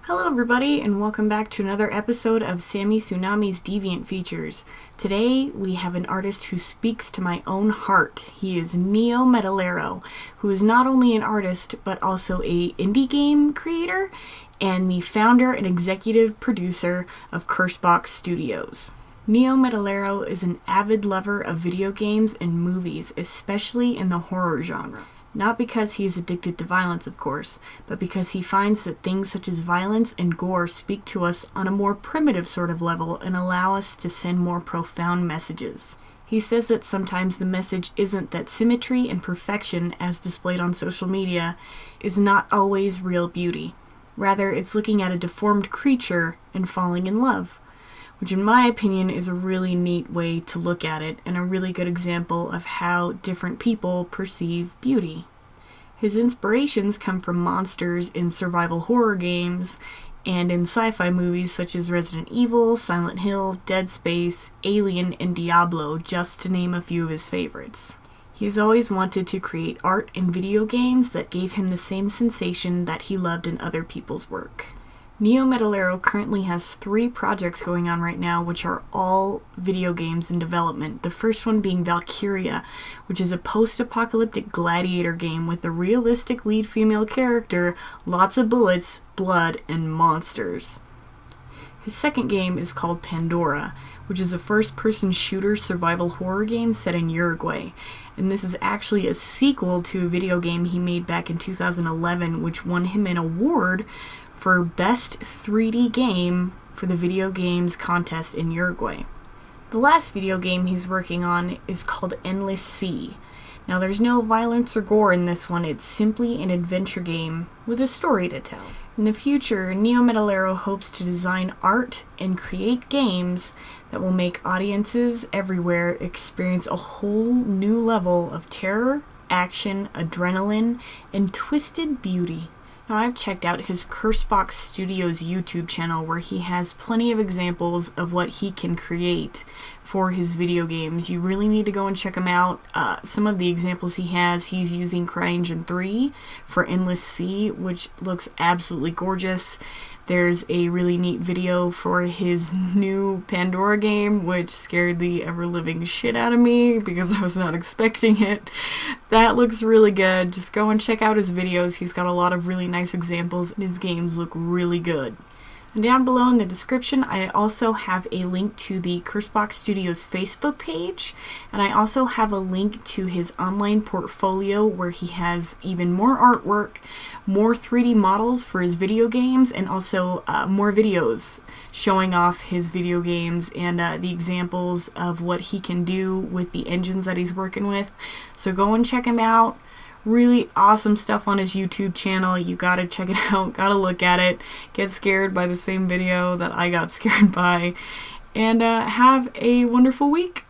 Hello everybody, and welcome back to another episode of Tsunami's Deviant Features. Today we have an artist who speaks to my own heart. He is Neometalero, who is not only an artist but also a indie game creator and the founder and executive producer of Cursebox Studios. Neometalero is an avid lover of video games and movies, especially in the horror genre. Not because he is addicted to violence, of course, but because he finds that things such as violence and gore speak to us on a more primitive sort of level and allow us to send more profound messages. He says that sometimes the message isn't that symmetry and perfection, as displayed on social media, is not always real beauty. Rather, it's looking at a deformed creature and falling in love, which in my opinion is a really neat way to look at it and a really good example of how different people perceive beauty. His inspirations come from monsters in survival horror games and in sci-fi movies such as Resident Evil, Silent Hill, Dead Space, Alien, and Diablo, just to name a few of his favorites. He has always wanted to create art and video games that gave him the same sensation that he loved in other people's work. Neometalero currently has 3 projects going on right now, which are all video games in development. The first one being Valkyria, which is a post-apocalyptic gladiator game with a realistic lead female character, lots of bullets, blood, and monsters. His second game is called Pandora, which is a first-person shooter survival horror game set in Uruguay. And this is actually a sequel to a video game he made back in 2011, which won him an award for Best 3D Game for the Video Games Contest in Uruguay. The last video game he's working on is called Endless Sea. Now there's no violence or gore in this one, it's simply an adventure game with a story to tell. In the future, Neometalero hopes to design art and create games that will make audiences everywhere experience a whole new level of terror, action, adrenaline, and twisted beauty. Now, I've checked out his Cursebox Studios YouTube channel where he has plenty of examples of what he can create for his video games. You really need to go and check him out. Some of the examples he has, he's using CryEngine 3 for Endless Sea, which looks absolutely gorgeous. There's a really neat video for his new Pandora game, which scared the ever-living shit out of me because I was not expecting it. That looks really good. Just go and check out his videos. He's got a lot of really nice examples, and his games look really good. And down below in the description, I also have a link to the Cursebox Studios Facebook page, and I also have a link to his online portfolio where he has even more artwork, more 3D models for his video games, and also more videos showing off his video games and the examples of what he can do with the engines that he's working with. So go and check him out. Really awesome stuff on his YouTube channel. You gotta check it out, gotta look at it, get scared by the same video that I got scared by, and have a wonderful week.